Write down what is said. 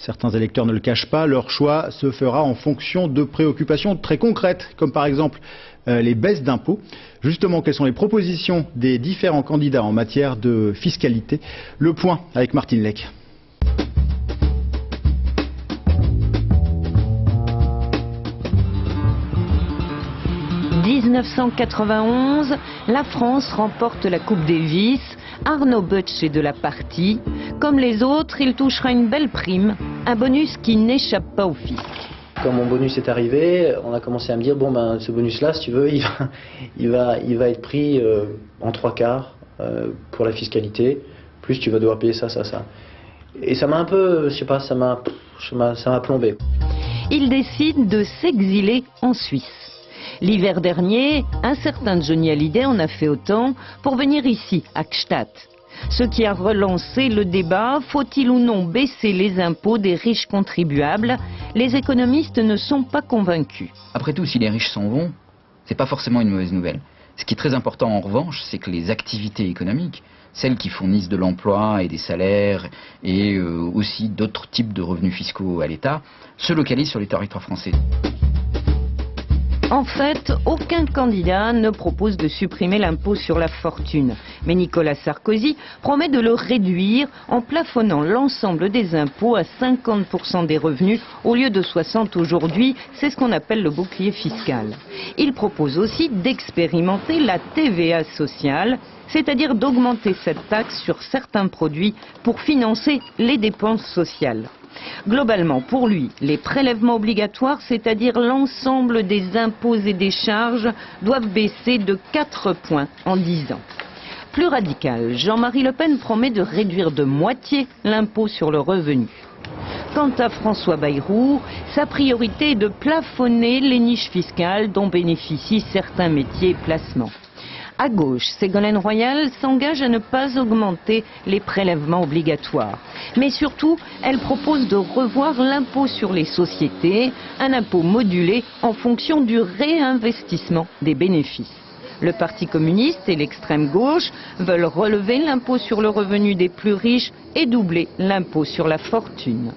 Certains électeurs ne le cachent pas, leur choix se fera en fonction de préoccupations très concrètes, comme par exemple les baisses d'impôts. Justement, quelles sont les propositions des différents candidats en matière de fiscalité? Le point avec Martine Lec. « 1991, la France remporte la Coupe Davis. Arnaud Butch est de la partie. Comme les autres, il touchera une belle prime, un bonus qui n'échappe pas au fisc. Quand mon bonus est arrivé, on a commencé à me dire, bon ben ce bonus-là, si tu veux, il va être pris en 3/4 pour la fiscalité, plus tu vas devoir payer ça. Et ça m'a un peu, je sais pas, ça m'a plombé. Il décide de s'exiler en Suisse. L'hiver dernier, un certain Johnny Hallyday en a fait autant pour venir ici, à Gstaad. Ce qui a relancé le débat, faut-il ou non baisser les impôts des riches contribuables? Les économistes ne sont pas convaincus. Après tout, si les riches s'en vont, c'est pas forcément une mauvaise nouvelle. Ce qui est très important en revanche, c'est que les activités économiques, celles qui fournissent de l'emploi et des salaires et aussi d'autres types de revenus fiscaux à l'État, se localisent sur le territoire français. En fait, aucun candidat ne propose de supprimer l'impôt sur la fortune. Mais Nicolas Sarkozy promet de le réduire en plafonnant l'ensemble des impôts à 50% des revenus au lieu de 60% aujourd'hui. C'est ce qu'on appelle le bouclier fiscal. Il propose aussi d'expérimenter la TVA sociale, c'est-à-dire d'augmenter cette taxe sur certains produits pour financer les dépenses sociales. Globalement, pour lui, les prélèvements obligatoires, c'est-à-dire l'ensemble des impôts et des charges, doivent baisser de 4 points en 10 ans. Plus radical, Jean-Marie Le Pen promet de réduire de moitié l'impôt sur le revenu. Quant à François Bayrou, sa priorité est de plafonner les niches fiscales dont bénéficient certains métiers et placements. À gauche, Ségolène Royal s'engage à ne pas augmenter les prélèvements obligatoires. Mais surtout, elle propose de revoir l'impôt sur les sociétés, un impôt modulé en fonction du réinvestissement des bénéfices. Le Parti communiste et l'extrême gauche veulent relever l'impôt sur le revenu des plus riches et doubler l'impôt sur la fortune.